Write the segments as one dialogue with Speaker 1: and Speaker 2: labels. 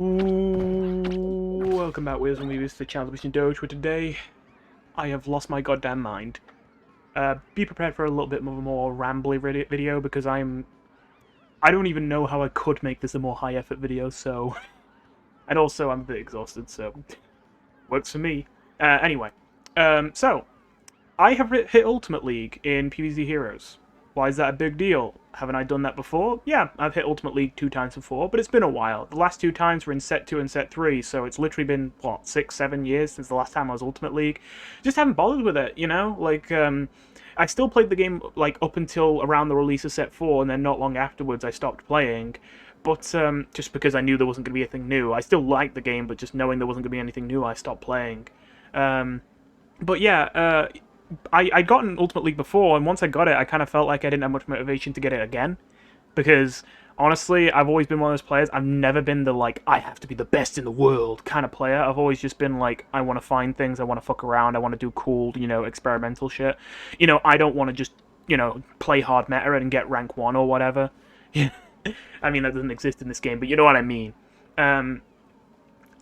Speaker 1: Ooh, welcome back, Wheels and Weavers, to the channel Combustion Doge, where today I have lost my goddamn mind. Be prepared for a little bit of a more rambly video, because I don't even know how I could make this a more high-effort video, so... And also, I'm a bit exhausted, so... Works for me. Anyway. So, I have hit Ultimate League in PvZ Heroes. Why is that a big deal? Haven't I done that before? Yeah, I've hit Ultimate League 2 times before, but it's been a while. The last 2 times were in Set 2 and Set 3, so it's literally been, what, 6, 7 years since the last time I was Ultimate League. Just haven't bothered with it, you know? Like, I still played the game, like, up until around the release of Set 4, and then not long afterwards I stopped playing. But, just because I knew there wasn't going to be anything new. I still liked the game, but just knowing there wasn't going to be anything new, I stopped playing. But yeah, I'd gotten Ultimate League before, and once I got it, I kind of felt like I didn't have much motivation to get it again. Because, honestly, I've always been one of those players, I've never been the, like, I have to be the best in the world kind of player. I've always just been like, I want to find things, I want to fuck around, I want to do cool, you know, experimental shit. You know, I don't want to just, you know, play hard meta and get rank 1 or whatever. I mean, that doesn't exist in this game, but you know what I mean.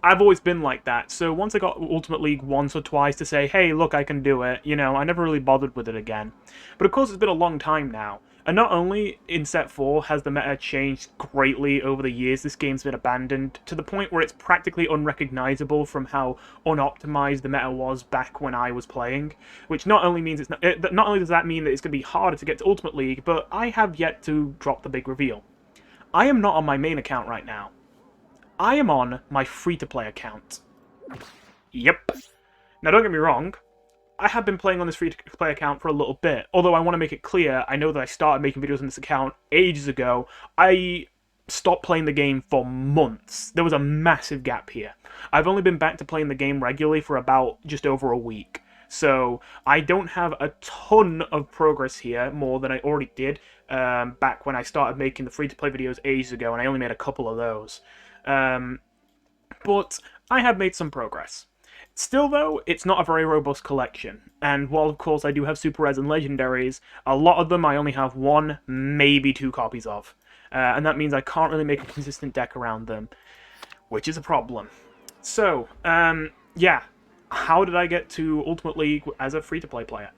Speaker 1: I've always been like that, so once I got Ultimate League once or twice to say, hey, look, I can do it, you know, I never really bothered with it again. But of course, it's been a long time now, and not only in Set 4 has the meta changed greatly over the years, this game's been abandoned, to the point where it's practically unrecognizable from how unoptimized the meta was back when I was playing, which not only means not only does that mean that it's going to be harder to get to Ultimate League, but I have yet to drop the big reveal. I am not on my main account right now. I am on my free-to-play account. Yep. Now, don't get me wrong, I have been playing on this free-to-play account for a little bit, although I want to make it clear, I know that I started making videos on this account ages ago. I stopped playing the game for months. There was a massive gap here. I've only been back to playing the game regularly for about just over a week. So, I don't have a ton of progress here, more than I already did back when I started making the free-to-play videos ages ago, and I only made a couple of those. But I have made some progress. Still, though, it's not a very robust collection, and while of course I do have super rares and legendaries, a lot of them I only have 1, maybe 2 copies of, and that means I can't really make a consistent deck around them, which is a problem. So, yeah, how did I get to Ultimate League as a free-to-play player?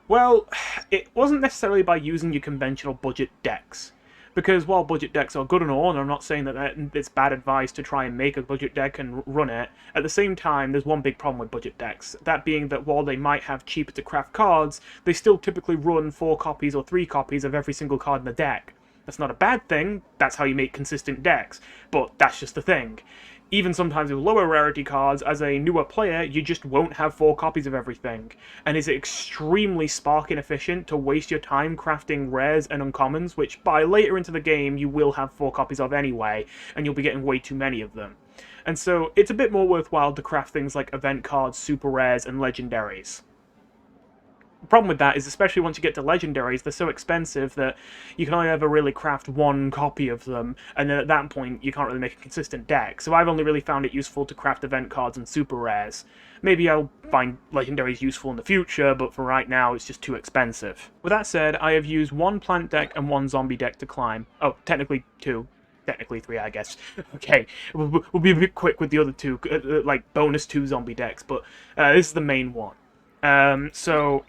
Speaker 1: Well, it wasn't necessarily by using your conventional budget decks. Because while budget decks are good and all, and I'm not saying that it's bad advice to try and make a budget deck and run it, at the same time, there's one big problem with budget decks. That being that while they might have cheaper to craft cards, they still typically run 4 copies or 3 copies of every single card in the deck. That's not a bad thing, that's how you make consistent decks, but that's just the thing. Even sometimes with lower rarity cards, as a newer player, you just won't have 4 copies of everything. And is it extremely spark inefficient to waste your time crafting rares and uncommons, which by later into the game you will have 4 copies of anyway, and you'll be getting way too many of them. And so it's a bit more worthwhile to craft things like event cards, super rares, and legendaries. The problem with that is, especially once you get to legendaries, they're so expensive that you can only ever really craft 1 copy of them, and then at that point you can't really make a consistent deck. So I've only really found it useful to craft event cards and super rares. Maybe I'll find legendaries useful in the future, but for right now it's just too expensive. With that said, I have used 1 plant deck and 1 zombie deck to climb. Oh, technically 2. Technically 3, I guess. Okay, we'll be a bit quick with the other 2, like bonus 2 zombie decks, but this is the main one. So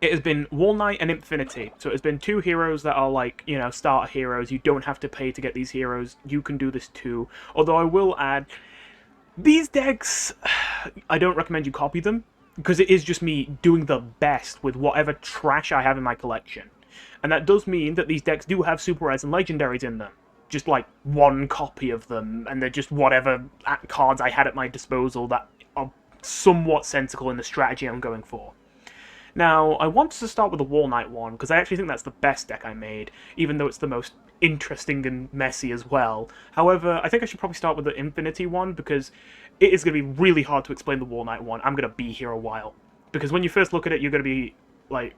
Speaker 1: it has been Wall Knight and Infinity. So it has been 2 heroes that are like, you know, starter heroes. You don't have to pay to get these heroes. You can do this too. Although I will add, these decks, I don't recommend you copy them, because it is just me doing the best with whatever trash I have in my collection. And that does mean that these decks do have super rares and legendaries in them. Just like 1 copy of them, and they're just whatever cards I had at my disposal that are somewhat sensible in the strategy I'm going for. Now, I wanted to start with the Wall Knight one, because I actually think that's the best deck I made, even though it's the most interesting and messy as well. However, I think I should probably start with the Infinity one, because it is going to be really hard to explain the Wall Knight one. I'm going to be here a while. Because when you first look at it, you're going to be like,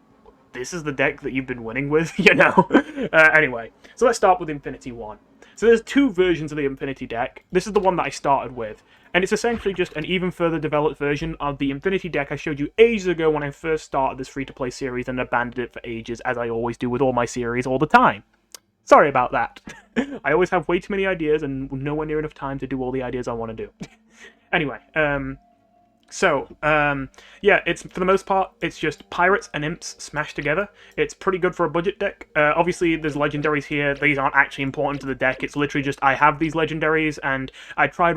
Speaker 1: this is the deck that you've been winning with, you know? Anyway, so let's start with Infinity one. So there's 2 versions of the Infinity deck. This is the one that I started with, and it's essentially just an even further developed version of the Infinity deck I showed you ages ago when I first started this free-to-play series and abandoned it for ages, as I always do with all my series all the time. Sorry about that. I always have way too many ideas and nowhere near enough time to do all the ideas I want to do. Anyway, yeah, it's for the most part, it's just pirates and imps smashed together. It's pretty good for a budget deck. Obviously, there's legendaries here. These aren't actually important to the deck. It's literally just I have these legendaries, and I tried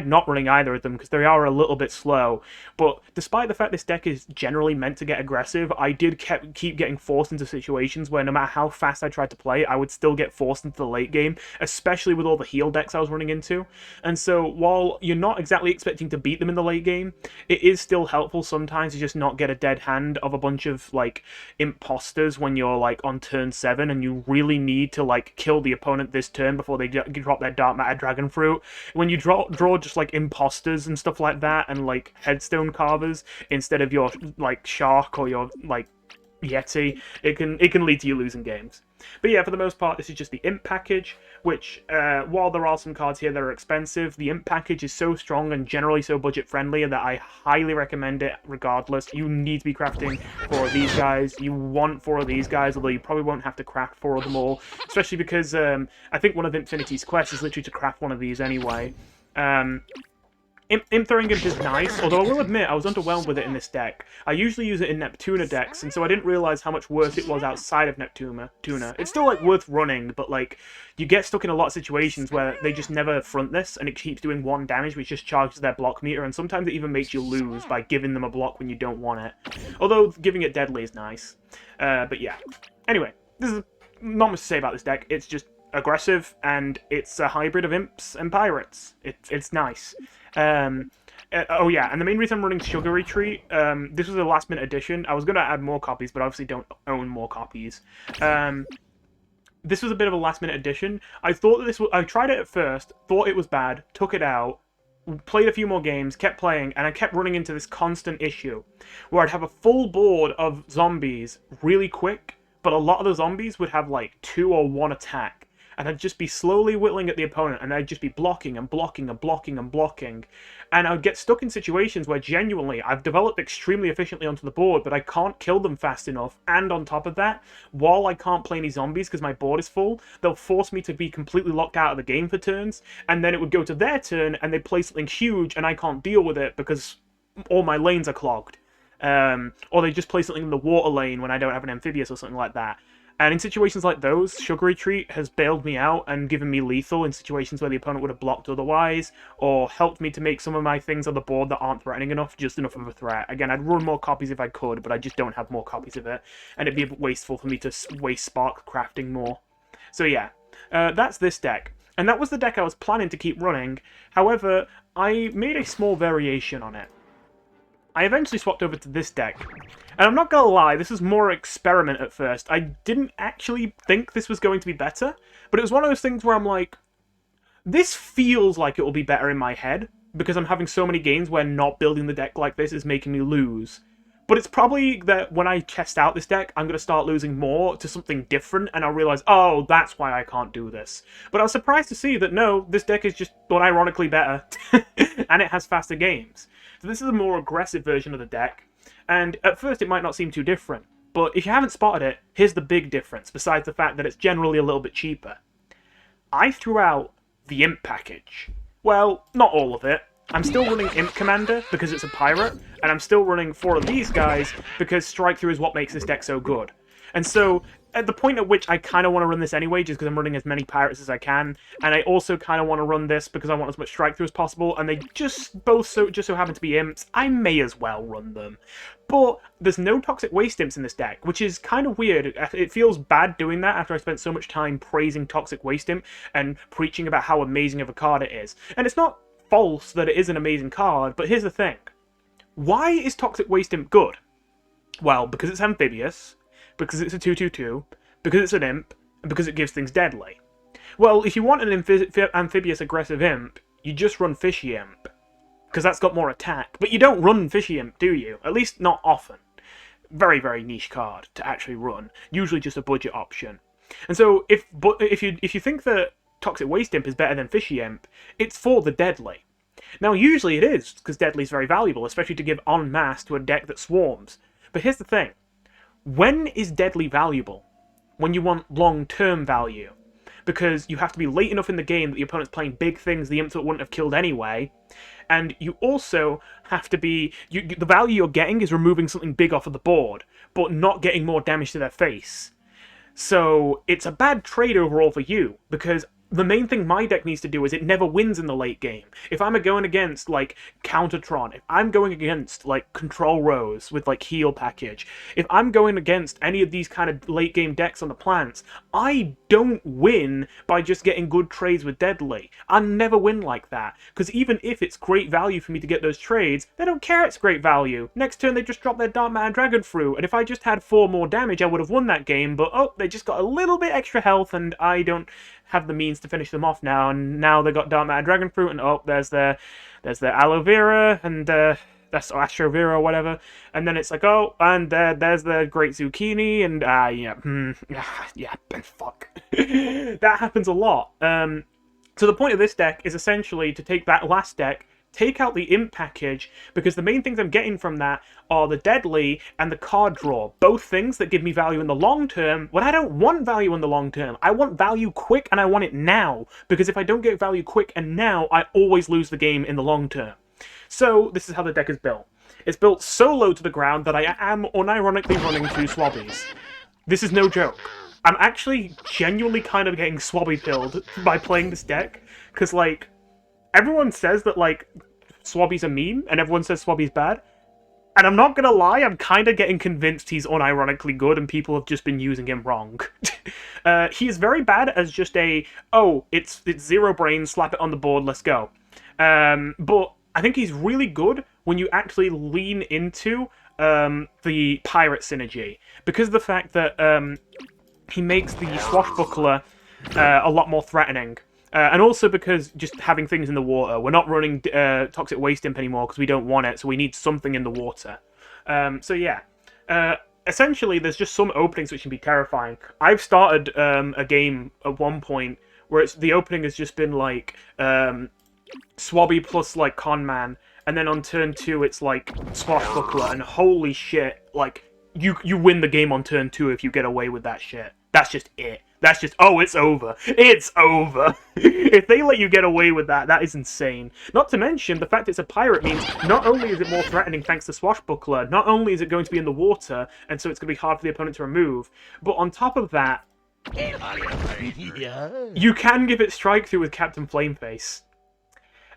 Speaker 1: not running either of them because they are a little bit slow. But despite the fact this deck is generally meant to get aggressive, I did keep getting forced into situations where no matter how fast I tried to play, I would still get forced into the late game, especially with all the heal decks I was running into. And so while you're not exactly expecting to beat them in the late game, it is still helpful sometimes to just not get a dead hand of a bunch of like imposters when you're like on turn 7 and you really need to like kill the opponent this turn before they drop their dark matter dragon fruit. When you draw just like imposters and stuff like that and like headstone carvers instead of your like shark or your like Yeti, it can lead to you losing games. But yeah, for the most part, this is just the imp package, which, while there are some cards here that are expensive, the imp package is so strong and generally so budget-friendly that I highly recommend it regardless. You need to be crafting 4 of these guys. You want 4 of these guys, although you probably won't have to craft 4 of them all, especially because I think one of Infinity's quests is literally to craft one of these anyway. Imp Throwing Imp is nice, although I will admit I was underwhelmed with it in this deck. I usually use it in Neptuna decks, and so I didn't realise how much worse it was outside of Neptuna. It's still, like, worth running, but, like, you get stuck in a lot of situations where they just never front this, and it keeps doing 1 damage, which just charges their block meter, and sometimes it even makes you lose by giving them a block when you don't want it. Although, giving it deadly is nice. But yeah. Anyway, this is not much to say about this deck. It's just aggressive, and it's a hybrid of imps and pirates. It's nice. Oh yeah, and the main reason I'm running Sugar Retreat, this was a last minute addition. I was going to add more copies, but I obviously don't own more copies. This was a bit of a last minute addition. I thought that I tried it at first, thought it was bad, took it out, played a few more games, kept playing, and I kept running into this constant issue where I'd have a full board of zombies really quick, but a lot of the zombies would have like 2 or 1 attack. And I'd just be slowly whittling at the opponent, and I'd just be blocking and blocking and blocking and blocking. And I'd get stuck in situations where genuinely I've developed extremely efficiently onto the board, but I can't kill them fast enough. And on top of that, while I can't play any zombies because my board is full, they'll force me to be completely locked out of the game for turns, and then it would go to their turn, and they'd play something huge, and I can't deal with it because all my lanes are clogged. Or they just play something in the water lane when I don't have an amphibious or something like that. And in situations like those, Sugar Retreat has bailed me out and given me lethal in situations where the opponent would have blocked otherwise, or helped me to make some of my things on the board that aren't threatening enough, just enough of a threat. Again, I'd run more copies if I could, but I just don't have more copies of it, and it'd be a bit wasteful for me to waste spark crafting more. So yeah, that's this deck. And that was the deck I was planning to keep running. However, I made a small variation on it. I eventually swapped over to this deck. And I'm not gonna lie, this was more experiment at first. I didn't actually think this was going to be better, but it was one of those things where I'm like, this feels like it will be better in my head, because I'm having so many games where not building the deck like this is making me lose. But it's probably that when I test out this deck, I'm going to start losing more to something different, and I'll realize, oh, that's why I can't do this. But I was surprised to see that, no, this deck is just unironically better, and it has faster games. So this is a more aggressive version of the deck, and at first it might not seem too different, but if you haven't spotted it, here's the big difference, besides the fact that it's generally a little bit cheaper. I threw out the Imp package. Well, not all of it. I'm still running Imp Commander because it's a pirate, and I'm still running 4 of these guys because Strike Through is what makes this deck so good. And so, at the point at which I kind of want to run this anyway, just because I'm running as many pirates as I can, and I also kind of want to run this because I want as much Strike Through as possible, and they just so happen to be Imps, I may as well run them. But there's no Toxic Waste Imps in this deck, which is kind of weird. It feels bad doing that after I spent so much time praising Toxic Waste Imp and preaching about how amazing of a card it is. And it's not false that it is an amazing card, but here's the thing. Why is Toxic Waste Imp good? Well, because it's amphibious, because it's a 2/2/2, because it's an imp, and because it gives things deadly. Well, if you want an amphibious aggressive imp, you just run Fishy Imp, because that's got more attack. But you don't run Fishy Imp, do you? At least not often. Very, very niche card to actually run. Usually just a budget option. And so, if you think that Toxic Waste Imp is better than Fishy Imp, it's for the deadly. Now, usually it is, because deadly is very valuable, especially to give en masse to a deck that swarms. But here's the thing. When is deadly valuable? when you want long-term value. Because you have to be late enough in the game that the opponent's playing big things the imps that wouldn't have killed anyway, and you also have to be... the value you're getting is removing something big off of the board, but not getting more damage to their face. So it's a bad trade overall for you, because the main thing my deck needs to do is it never wins in the late game. If I'm going against, like, Countertron, if I'm going against, like, Control Rose with, like, Heal Package, if I'm going against any of these kind of late game decks on the plants, I don't win by just getting good trades with Deadly. I never win like that, because even if it's great value for me to get those trades, they don't care it's great value. Next turn they just drop their Dark Matter Dragon through, and if I just had 4 more damage I would have won that game, but oh, they just got a little bit extra health and I don't have the means to finish them off now, and now they got Dark Matter Dragon Fruit, and oh, there's their Aloe Vera, and that's Astro Vera or whatever, and then it's like, oh, and there's the Great Zucchini, and fuck. That happens a lot. So the point of this deck is essentially to take that last deck, take out the imp package, because the main things I'm getting from that are the Deadly and the card draw. Both things that give me value in the long term, when I don't want value in the long term. I want value quick and I want it now, because if I don't get value quick and now, I always lose the game in the long term. So this is how the deck is built. It's built so low to the ground that I am unironically running 2 Swabbies. This is no joke. I'm actually genuinely kind of getting Swabby-pilled by playing this deck, because, like, everyone says that, like, Swabby's a meme, and everyone says Swabby's bad. And I'm not gonna lie, I'm kind of getting convinced he's unironically good, and people have just been using him wrong. He is very bad as just a, oh, it's 0 brains, slap it on the board, let's go. But I think he's really good when you actually lean into the pirate synergy, because of the fact that he makes the Swashbuckler a lot more threatening. And also because just having things in the water. We're not running Toxic Waste Imp anymore because we don't want it, so we need something in the water. So yeah. Essentially, there's just some openings which can be terrifying. I've started a game at one point where the opening has just been like Swabby plus like Conman, and then on turn 2 it's like Swashbuckler, and holy shit, like you win the game on turn 2 if you get away with that shit. That's just it. That's just, oh, it's over. It's over. If they let you get away with that, that is insane. Not to mention, the fact it's a pirate means not only is it more threatening thanks to Swashbuckler, not only is it going to be in the water, and so it's going to be hard for the opponent to remove, but on top of that, you can give it strike through with Captain Flameface.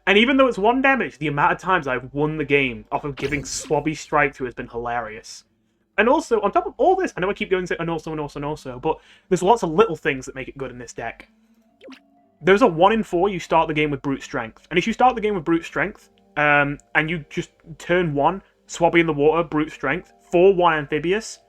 Speaker 1: And even though it's 1 damage, the amount of times I've won the game off of giving Swabby strike through has been hilarious. And also, on top of all this, I know I keep going to and also, but there's lots of little things that make it good in this deck. There's a 1 in 4 you start the game with Brute Strength. And if you start the game with Brute Strength, and you just turn 1, Swabby in the water, Brute Strength, 4-1 Amphibious,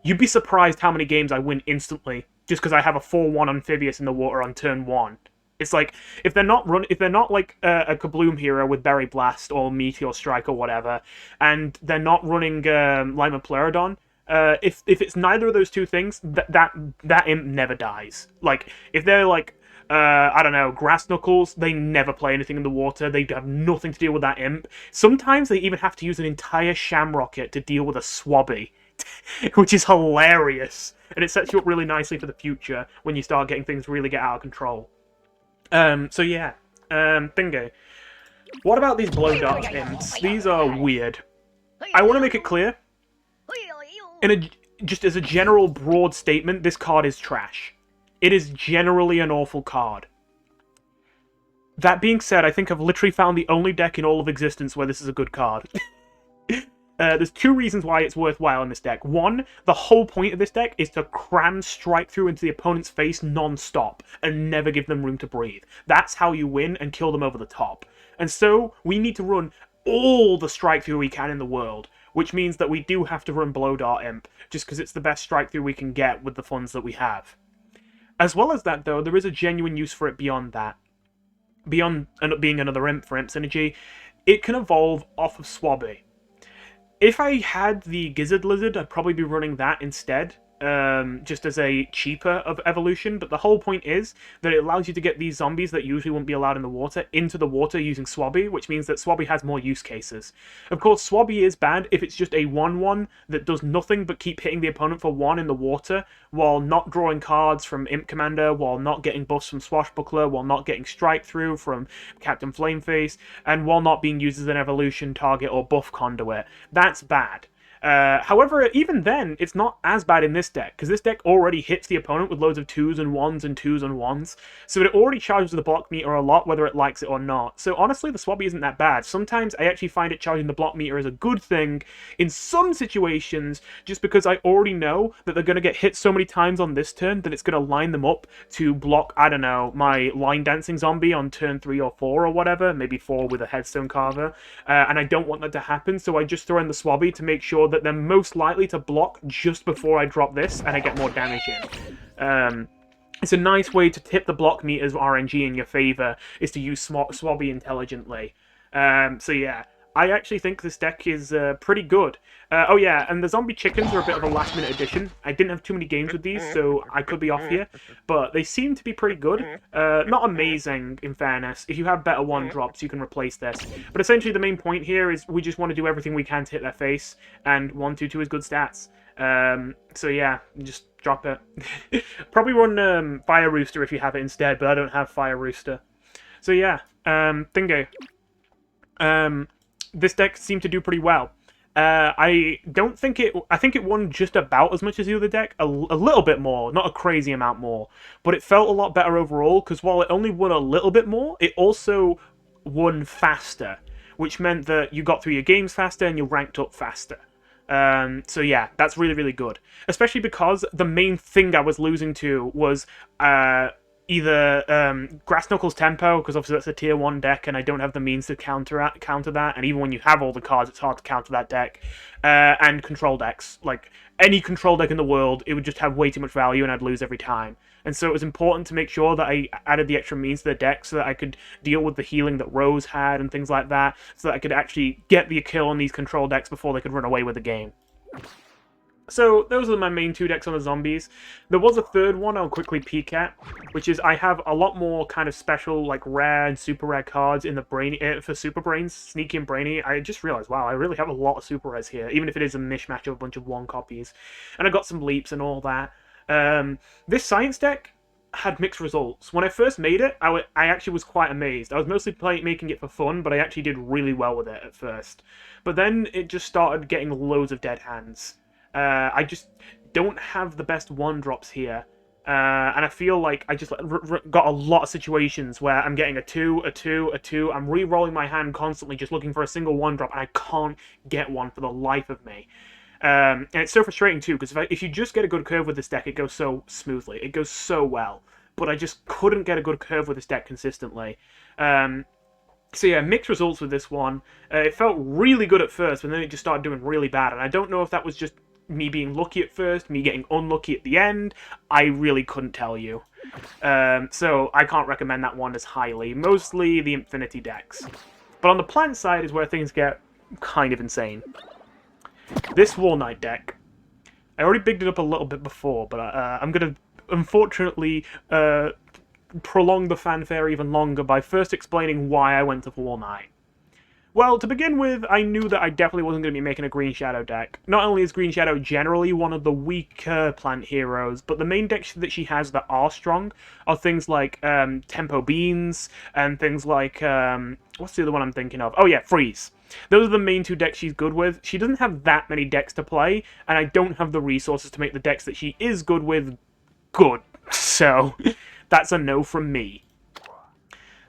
Speaker 1: you'd be surprised how many games I win instantly, just because I have a 4-1 Amphibious in the water on turn 1. It's like, if they're not like a Kabloom hero with Berry Blast or Meteor Strike or whatever, and they're not running Lima Pleurodon, if it's neither of those 2 things, that imp never dies. Like, if they're like, I don't know, Grass Knuckles, they never play anything in the water, they have nothing to deal with that imp. Sometimes they even have to use an entire Shamrocket to deal with a Swabby, which is hilarious. And it sets you up really nicely for the future when you start getting things really get out of control. So yeah, Bingo. What about these Blow Dart imps? These are weird. I want to make it clear, just as a general broad statement, this card is trash. It is generally an awful card. That being said, I think I've literally found the only deck in all of existence where this is a good card. There's 2 reasons why it's worthwhile in this deck. 1, the whole point of this deck is to cram strike through into the opponent's face non-stop and never give them room to breathe. That's how you win and kill them over the top. And so, we need to run all the strike through we can in the world, which means that we do have to run Blow Dart Imp, just because it's the best strike through we can get with the funds that we have. As well as that, though, there is a genuine use for it beyond that. Beyond being another imp for imp synergy, it can evolve off of Swabby. If I had the Gizzard Lizard, I'd probably be running that instead, just as a cheaper of evolution, but the whole point is that it allows you to get these zombies that usually wouldn't be allowed in the water into the water using Swabby, which means that Swabby has more use cases. Of course, Swabby is bad if it's just a 1/1 that does nothing but keep hitting the opponent for 1 in the water, while not drawing cards from Imp Commander, while not getting buffs from Swashbuckler, while not getting Strike Through from Captain Flameface, and while not being used as an evolution target or buff conduit. That's bad. However, even then, it's not as bad in this deck, because this deck already hits the opponent with loads of 2s and 1s and 2s and 1s, so it already charges the block meter a lot, whether it likes it or not. So honestly, the Swabby isn't that bad. Sometimes I actually find it charging the block meter as a good thing in some situations, just because I already know that they're going to get hit so many times on this turn that it's going to line them up to block, I don't know, my Line Dancing Zombie on turn 3 or 4 or whatever, maybe 4 with a Headstone Carver, and I don't want that to happen, so I just throw in the Swabby to make sure that they're most likely to block just before I drop this and I get more damage in. It's a nice way to tip the block meters RNG in your favor, is to use Swabby intelligently. So yeah, I actually think this deck is pretty good. Oh yeah, and the zombie chickens are a bit of a last-minute addition. I didn't have too many games with these, so I could be off here, but they seem to be pretty good. Not amazing, in fairness. If you have better 1-drops, you can replace this. But essentially, the main point here is we just want to do everything we can to hit their face, and 1/2/2 is good stats. So yeah, just drop it. Probably run Fire Rooster if you have it instead, but I don't have Fire Rooster. So yeah, Thingo. This deck seemed to do pretty well. I think it won just about as much as the other deck, a little bit more, not a crazy amount more, but it felt a lot better overall, because while it only won a little bit more, it also won faster, which meant that you got through your games faster and you ranked up faster. So yeah, that's really, really good. Especially because the main thing I was losing to was either Grass Knuckles Tempo, because obviously that's a tier 1 deck and I don't have the means to counter that, and even when you have all the cards, it's hard to counter that deck, and control decks. Like, any control deck in the world, it would just have way too much value and I'd lose every time. And so it was important to make sure that I added the extra means to the deck so that I could deal with the healing that Rose had and things like that, so that I could actually get the kill on these control decks before they could run away with the game. So those are my main 2 decks on the zombies. There was a third one I'll quickly peek at, which is I have a lot more kind of special, like, rare and super rare cards in the brain for Super Brains, Sneaky and Brainy. I just realized, wow, I really have a lot of super rares here, even if it is a mishmash of a bunch of 1 copies. And I got some leaps and all that. This science deck had mixed results. When I first made it, I actually was quite amazed. I was mostly making it for fun, but I actually did really well with it at first. But then it just started getting loads of dead hands. I just don't have the best 1-drops here, and I feel like I just got a lot of situations where I'm getting a 2, a 2, a 2, I'm re-rolling my hand constantly just looking for a single 1-drop, and I can't get one for the life of me. And it's so frustrating too, because if you just get a good curve with this deck, it goes so smoothly, it goes so well, but I just couldn't get a good curve with this deck consistently. So yeah, mixed results with this one. It felt really good at first, but then it just started doing really bad, and I don't know if that was just me being lucky at first, me getting unlucky at the end. I really couldn't tell you. So I can't recommend that one as highly. Mostly the Infinity decks. But on the plant side is where things get kind of insane. This War Knight deck. I already bigged it up a little bit before, but I'm going to unfortunately prolong the fanfare even longer by first explaining why I went to War Knight. Well, to begin with, I knew that I definitely wasn't going to be making a Green Shadow deck. Not only is Green Shadow generally one of the weaker plant heroes, but the main decks that she has that are strong are things like Tempo Beans, and things like, what's the other one I'm thinking of? Oh yeah, Freeze. Those are the main 2 decks she's good with. She doesn't have that many decks to play, and I don't have the resources to make the decks that she is good with good. So, that's a no from me.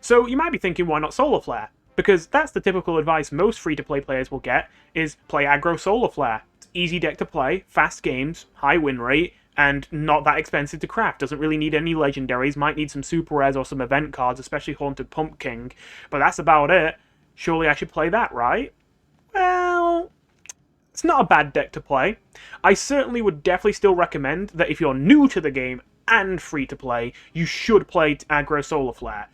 Speaker 1: So, you might be thinking, why not Solar Flare? Because that's the typical advice most free-to-play players will get, is play aggro Solar Flare. It's easy deck to play, fast games, high win rate, and not that expensive to craft. Doesn't really need any legendaries, might need some super rares or some event cards, especially Haunted Pump King, but that's about it. Surely I should play that, right? Well, it's not a bad deck to play. I certainly would definitely still recommend that if you're new to the game and free-to-play, you should play aggro Solar Flare.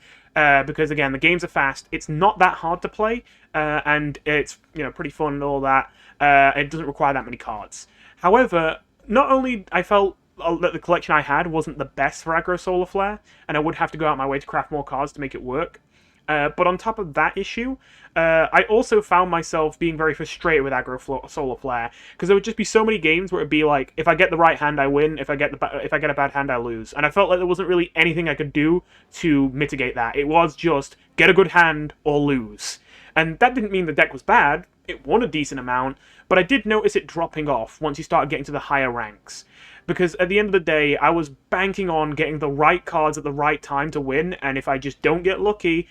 Speaker 1: Because again, the games are fast, it's not that hard to play, and it's, you know, pretty fun and all that. It doesn't require that many cards. However, not only I felt that the collection I had wasn't the best for aggro solar flare, and I would have to go out my way to craft more cards to make it work. But on top of that issue, I also found myself being very frustrated with aggro solar flare, because there would just be so many games where it'd be like, if I get the right hand, I win. If I get a bad hand, I lose. And I felt like there wasn't really anything I could do to mitigate that. It was just get a good hand or lose. And that didn't mean the deck was bad. It won a decent amount, but I did notice it dropping off once you started getting to the higher ranks. Because at the end of the day, I was banking on getting the right cards at the right time to win, and if I just don't get lucky,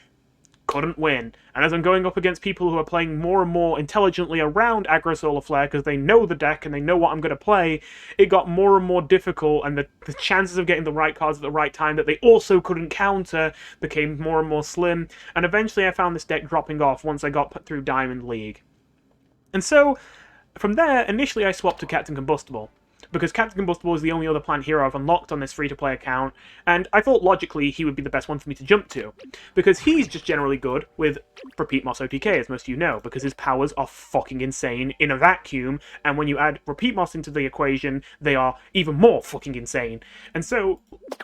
Speaker 1: couldn't win. And as I'm going up against people who are playing more and more intelligently around aggro solar flare because they know the deck and they know what I'm going to play, it got more and more difficult, and the chances of getting the right cards at the right time that they also couldn't counter became more and more slim, and eventually I found this deck dropping off once I got put through Diamond League. And so, from there, initially I swapped to Captain Combustible, because Captain Combustible is the only other plant hero I've unlocked on this free-to-play account, and I thought logically he would be the best one for me to jump to, because he's just generally good with Repeat Moss OTK, as most of you know, because his powers are fucking insane in a vacuum, and when you add Repeat Moss into the equation, they are even more fucking insane. And so,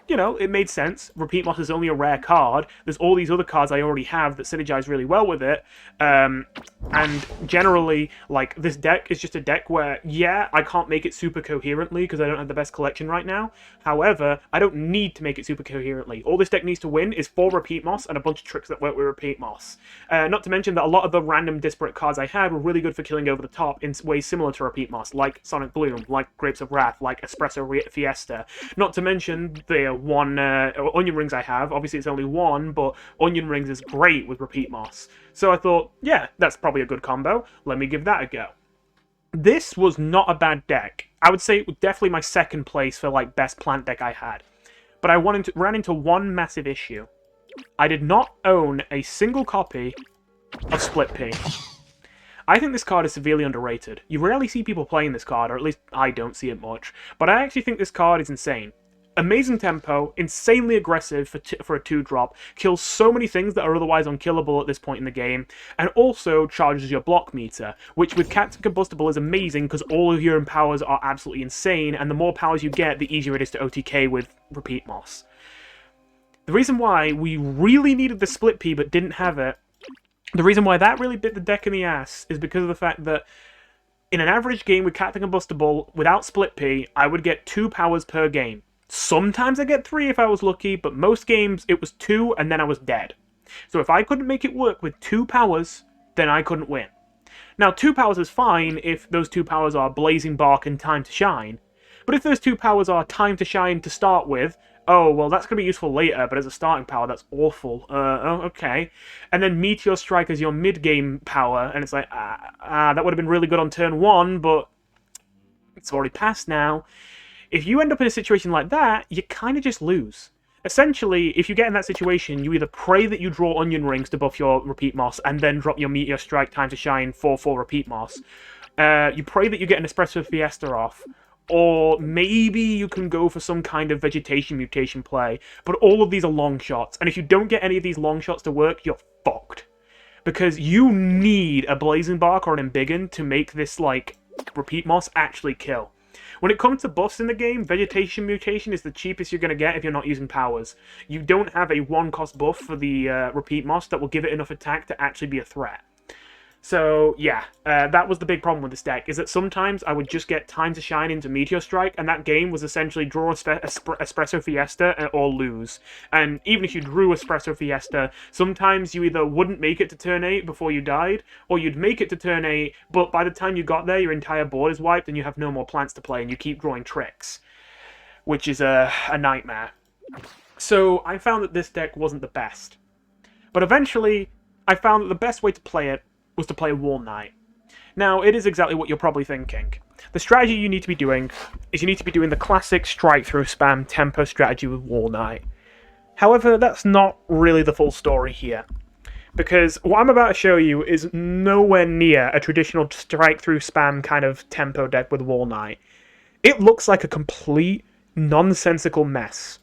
Speaker 1: you know, it made sense. Repeat Moss is only a rare card. There's all these other cards I already have that synergize really well with it, and generally, like, this deck is just a deck where, yeah, I can't make it super coherently because I don't have the best collection right now. However, I don't need to make it super coherently. All this deck needs to win is 4 Repeat Moss and a bunch of tricks that work with Repeat Moss. Not to mention that a lot of the random disparate cards I had were really good for killing over the top in ways similar to Repeat Moss, like Sonic Bloom, like Grapes of Wrath, like Espresso Fiesta. Not to mention the Onion Rings I have. Obviously it's only one, but Onion Rings is great with Repeat Moss. So I thought, yeah, that's probably a good combo. Let me give that a go. This was not a bad deck. I would say it was definitely my second place for like best plant deck I had. But I ran into one massive issue. I did not own a single copy of Split P. I think this card is severely underrated. You rarely see people playing this card, or at least I don't see it much. But I actually think this card is insane. Amazing tempo, insanely aggressive for a 2-drop, kills so many things that are otherwise unkillable at this point in the game, and also charges your block meter, which with Captain Combustible is amazing because all of your powers are absolutely insane, and the more powers you get, the easier it is to OTK with Repeat Moss. The reason why we really needed the Split P but didn't have it, the reason why that really bit the deck in the ass is because of the fact that in an average game with Captain Combustible, without Split P, I would get 2 powers per game. Sometimes I get 3 if I was lucky, but most games it was 2 and then I was dead. So if I couldn't make it work with 2 powers, then I couldn't win. Now 2 powers is fine if those 2 powers are Blazing Bark and Time to Shine, but if those 2 powers are Time to Shine to start with, oh, well that's going to be useful later, but as a starting power that's awful. Okay. And then Meteor Strike as your mid-game power, and it's like, that would have been really good on turn 1, but it's already passed now. If you end up in a situation like that, you kind of just lose. Essentially, if you get in that situation, you either pray that you draw Onion Rings to buff your Repeat Moss, and then drop your Meteor Strike Time to Shine for Repeat Moss. You pray that you get an Espresso Fiesta off, or maybe you can go for some kind of Vegetation Mutation play, but all of these are long shots, and if you don't get any of these long shots to work, you're fucked. Because you need a Blazing Bark or an Embiggen to make this, like, Repeat Moss actually kill. When it comes to buffs in the game, Vegetation Mutation is the cheapest you're going to get if you're not using powers. You don't have a 1-cost buff for the Repeat Moss that will give it enough attack to actually be a threat. So, yeah, that was the big problem with this deck, is that sometimes I would just get Time to Shine into Meteor Strike, and that game was essentially draw Espresso Fiesta or lose. And even if you drew Espresso Fiesta, sometimes you either wouldn't make it to turn 8 before you died, or you'd make it to turn 8, but by the time you got there, your entire board is wiped and you have no more plants to play, and you keep drawing tricks, which is a nightmare. So I found that this deck wasn't the best. But eventually, I found that the best way to play it was to play Wall Knight. Now, it is exactly what you're probably thinking. The strategy you need to be doing is you need to be doing the classic strike-through spam tempo strategy with Wall Knight. However, that's not really the full story here. Because what I'm about to show you is nowhere near a traditional strike-through spam kind of tempo deck with Wall Knight. It looks like a complete, nonsensical mess.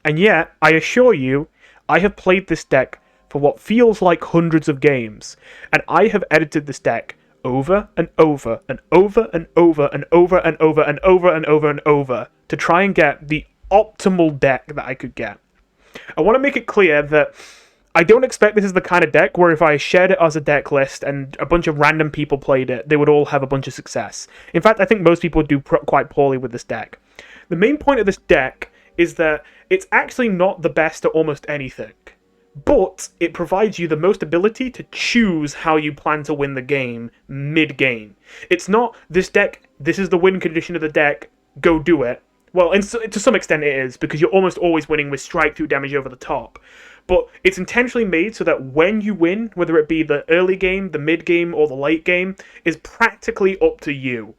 Speaker 1: And yet, I assure you, I have played this deck for what feels like hundreds of games, and I have edited this deck over and over and over and over and over and over and over and over and over to try and get the optimal deck that I could get. I want to make it clear that I don't expect this is the kind of deck where if I shared it as a deck list and a bunch of random people played it, they would all have a bunch of success. In fact, I think most people would do quite poorly with this deck. The main point of this deck is that it's actually not the best at almost anything, but it provides you the most ability to choose how you plan to win the game mid-game. It's not, this deck, this is the win condition of the deck, go do it. Well, and so, to some extent it is, because you're almost always winning with strike 2 damage over the top. But it's intentionally made so that when you win, whether it be the early game, the mid-game, or the late game, is practically up to you.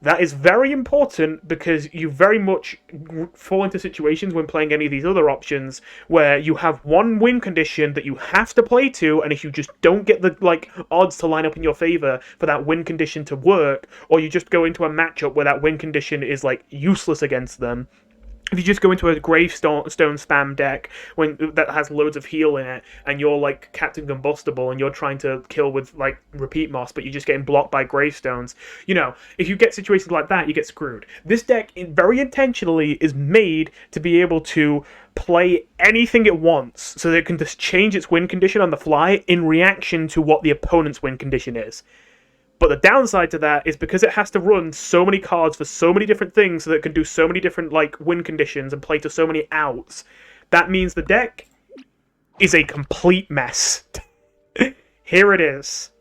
Speaker 1: That is very important because you very much fall into situations when playing any of these other options where you have one win condition that you have to play to, and if you just don't get the odds to line up in your favor for that win condition to work, or you just go into a matchup where that win condition is useless against them. If you just go into a gravestone spam deck that has loads of heal in it, and you're Captain Combustible, and you're trying to kill with repeat moss, but you're just getting blocked by gravestones, if you get situations like that, you get screwed. This deck, very intentionally, is made to be able to play anything it wants, so that it can just change its win condition on the fly in reaction to what the opponent's win condition is. But the downside to that is because it has to run so many cards for so many different things so that it can do so many different win conditions and play to so many outs, that means the deck is a complete mess. Here it is.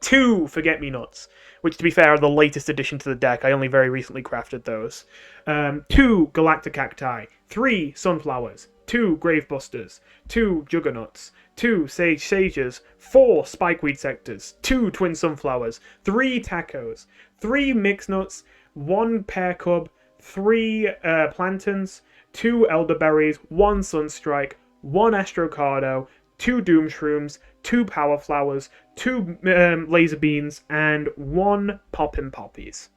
Speaker 1: 2 Forget-Me-Nots, which to be fair are the latest addition to the deck. I only very recently crafted those. 2 Galactic Cacti, 3 Sunflowers, 2 Gravebusters, 2 Juggernauts, 2 Sages, 4 Spikeweed Sectors, 2 Twin Sunflowers, 3 Tacos, 3 Mixed Nuts, 1 Pear Cub, 3 Plantains, 2 Elderberries, 1 Sunstrike, 1 Astrocardo, 2 Doom Shrooms, 2 Power Flowers, 2 Laser Beans, and 1 Poppin' Poppies.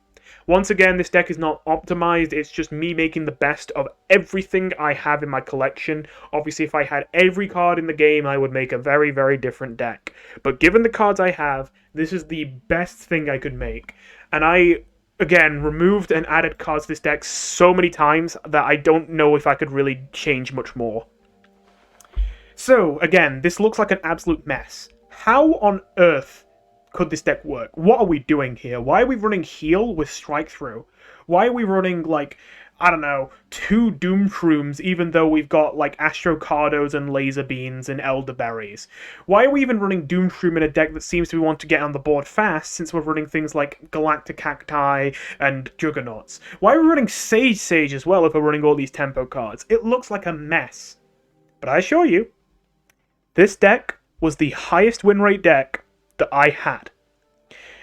Speaker 1: Once again, this deck is not optimized, it's just me making the best of everything I have in my collection. Obviously, if I had every card in the game, I would make a very, very different deck. But given the cards I have, this is the best thing I could make. And I, again, removed and added cards to this deck so many times that I don't know if I could really change much more. So, again, this looks like an absolute mess. How on earth could this deck work? What are we doing here? Why are we running heal with strike through? Why are we running, I don't know, 2 Doom Shrooms, even though we've got, Astrocardos and Laser Beans and Elderberries? Why are we even running Doom Shroom in a deck that seems to want to get on the board fast, since we're running things like Galactic Cacti and Juggernauts? Why are we running Sage as well if we're running all these tempo cards? It looks like a mess. But I assure you, this deck was the highest win rate deck that I had.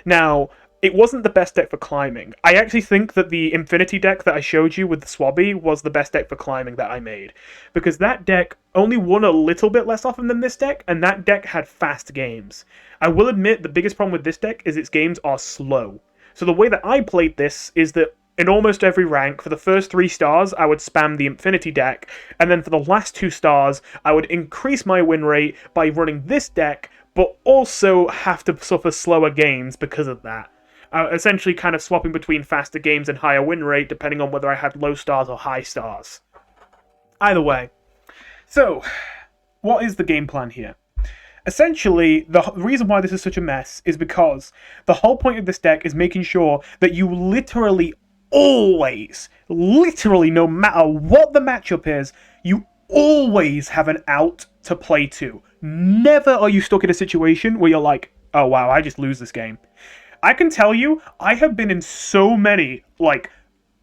Speaker 1: Now, it wasn't the best deck for climbing. I actually think that the Infinity deck that I showed you with the Swabby was the best deck for climbing that I made. Because that deck only won a little bit less often than this deck, and that deck had fast games. I will admit the biggest problem with this deck is its games are slow. So the way that I played this is that in almost every rank, for the first 3 stars, I would spam the Infinity deck, and then for the last 2 stars, I would increase my win rate by running this deck, but also have to suffer slower games because of that. Essentially kind of swapping between faster games and higher win rate, depending on whether I had low stars or high stars. Either way. So, what is the game plan here? Essentially, the reason why this is such a mess is because the whole point of this deck is making sure that you literally always, literally no matter what the matchup is, you always have an out to play to. Never are you stuck in a situation where you're like, oh wow, I just lose this game. I can tell you, I have been in so many,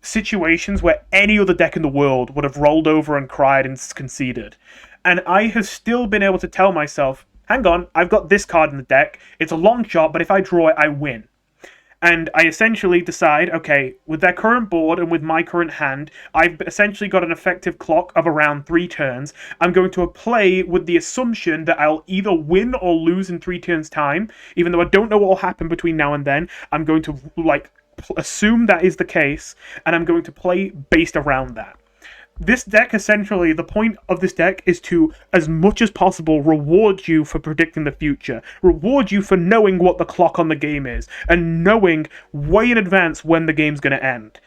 Speaker 1: situations where any other deck in the world would have rolled over and cried and conceded. And I have still been able to tell myself, hang on, I've got this card in the deck, it's a long shot, but if I draw it, I win. And I essentially decide, okay, with their current board and with my current hand, I've essentially got an effective clock of around 3 turns. I'm going to play with the assumption that I'll either win or lose in 3 turns' time. Even though I don't know what will happen between now and then, I'm going to, assume that is the case, and I'm going to play based around that. This deck, essentially, the point of this deck is to, as much as possible, reward you for predicting the future. Reward you for knowing what the clock on the game is, and knowing way in advance when the game's going to end.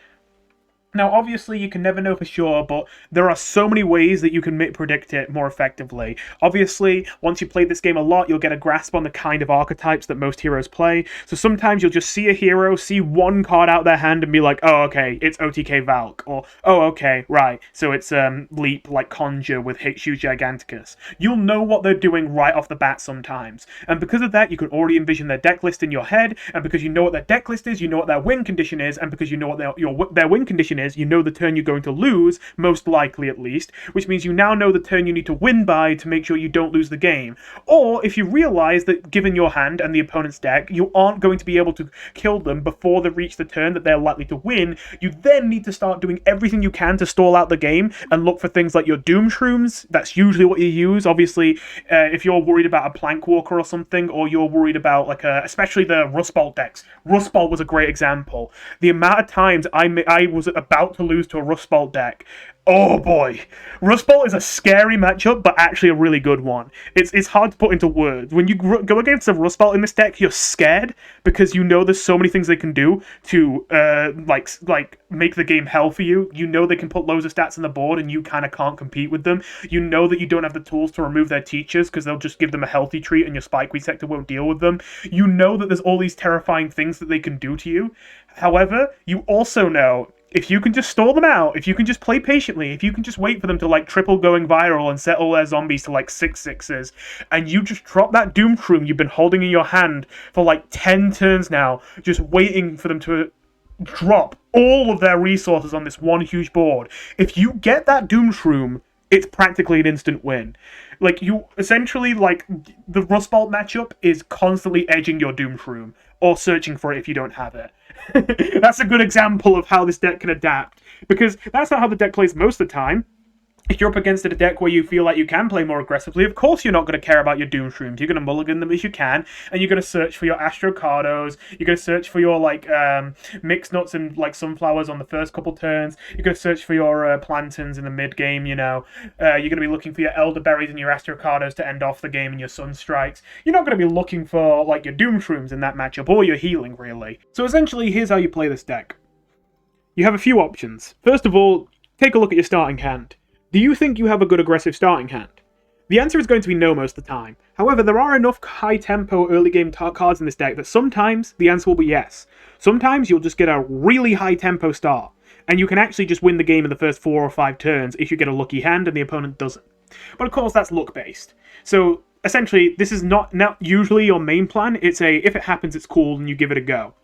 Speaker 1: Now, obviously, you can never know for sure, but there are so many ways that you can predict it more effectively. Obviously, once you play this game a lot, you'll get a grasp on the kind of archetypes that most heroes play. So sometimes you'll just see a hero, see one card out their hand, and be like, oh, okay, it's OTK Valk. Or, oh, okay, right, so it's Leap, like Conjure with Hitshoe Giganticus. You'll know what they're doing right off the bat sometimes. And because of that, you can already envision their deck list in your head, and because you know what their deck list is, you know what their win condition is, and because you know what their win condition is, you know the turn you're going to lose, most likely at least, which means you now know the turn you need to win by to make sure you don't lose the game. Or if you realize that given your hand and the opponent's deck, you aren't going to be able to kill them before they reach the turn that they're likely to win, you then need to start doing everything you can to stall out the game and look for things like your Doom Shrooms. That's usually what you use. Obviously, if you're worried about a Plank Walker or something, or you're worried about especially the Rust Bolt decks. Rust Bolt was a great example. The amount of times I was about to lose to a Rust Bolt deck. Oh boy. Rust Bolt is a scary matchup, but actually a really good one. It's hard to put into words. When you go against a Rust Bolt in this deck, you're scared because you know there's so many things they can do to like make the game hell for you. You know they can put loads of stats on the board and you kind of can't compete with them. You know that you don't have the tools to remove their teachers because they'll just give them a healthy treat and your Spikeweed sector won't deal with them. You know that there's all these terrifying things that they can do to you. However, you also know if you can just stall them out, if you can just play patiently, if you can just wait for them to like triple going viral and set all their zombies to like 6/6s, and you just drop that Doom Shroom you've been holding in your hand for like 10 turns now, just waiting for them to drop all of their resources on this one huge board. If you get that Doom Shroom, it's practically an instant win. Like, you essentially, like, the Rust Bolt matchup is constantly edging your Doom Shroom, or searching for it if you don't have it. That's a good example of how this deck can adapt, because that's not how the deck plays most of the time. If you're up against a deck where you feel like you can play more aggressively, of course you're not going to care about your Doom Shrooms. You're going to mulligan them as you can, and you're going to search for your Astrocardos. You're going to search for your mixed nuts and like sunflowers on the first couple turns. You're going to search for your plantains in the mid game. You're going to be looking for your elderberries and your Astrocardos to end off the game and your sunstrikes. You're not going to be looking for like your Doom Shrooms in that matchup, or your healing really. So essentially, here's how you play this deck. You have a few options. First of all, take a look at your starting hand. Do you think you have a good aggressive starting hand? The answer is going to be no most of the time. However, there are enough high-tempo early-game cards in this deck that sometimes the answer will be yes. Sometimes you'll just get a really high-tempo start, and you can actually just win the game in the first 4 or 5 turns if you get a lucky hand and the opponent doesn't. But of course, that's luck-based. So essentially, this is not usually your main plan. It's if it happens, it's cool, and you give it a go.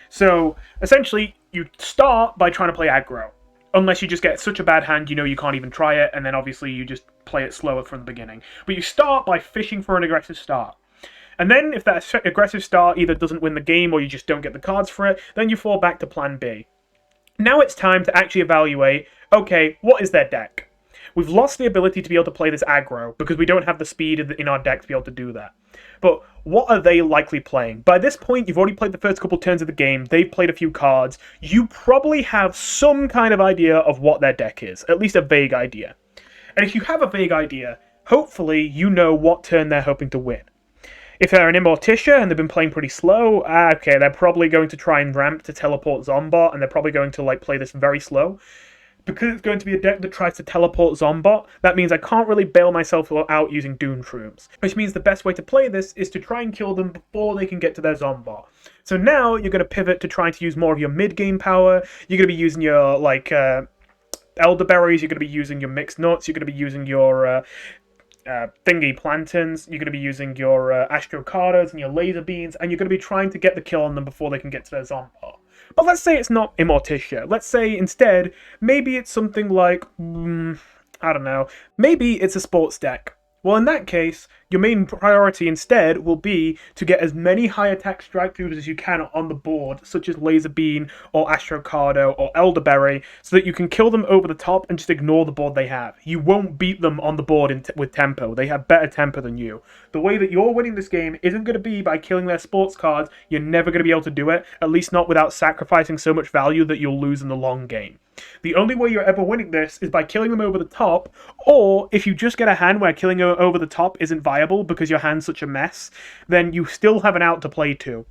Speaker 1: So essentially, you start by trying to play aggro. Unless you just get such a bad hand, you know you can't even try it, and then obviously you just play it slower from the beginning. But you start by fishing for an aggressive start. And then if that aggressive start either doesn't win the game or you just don't get the cards for it, then you fall back to plan B. Now it's time to actually evaluate, okay, what is their deck? We've lost the ability to be able to play this aggro because we don't have the speed in our deck to be able to do that. But what are they likely playing? By this point, you've already played the first couple turns of the game, they've played a few cards, you probably have some kind of idea of what their deck is, at least a vague idea. And if you have a vague idea, hopefully you know what turn they're hoping to win. If they're an Immorticia and they've been playing pretty slow, okay, they're probably going to try and ramp to teleport Zombot, and they're probably going to like play this very slow. Because it's going to be a deck that tries to teleport Zombot, that means I can't really bail myself out using Doom Shrooms. Which means the best way to play this is to try and kill them before they can get to their Zombot. So now you're going to pivot to trying to use more of your mid-game power. You're going to be using your, elderberries, you're going to be using your mixed nuts, you're going to be using your thingy plantains, you're going to be using your Astrocardos and your laser beans, and you're going to be trying to get the kill on them before they can get to their Zombot. But let's say it's not Immorticia. Let's say instead, maybe it's something like, I don't know, maybe it's a sports deck. Well, in that case, your main priority instead will be to get as many high attack strike throughs as you can on the board, such as Laser Beam or Astrocardo or Elderberry, so that you can kill them over the top and just ignore the board they have. You won't beat them on the board with tempo. They have better tempo than you. The way that you're winning this game isn't going to be by killing their sports cards. You're never going to be able to do it, at least not without sacrificing so much value that you'll lose in the long game. The only way you're ever winning this is by killing them over the top, or if you just get a hand where killing over the top isn't viable because your hand's such a mess, then you still have an out to play to.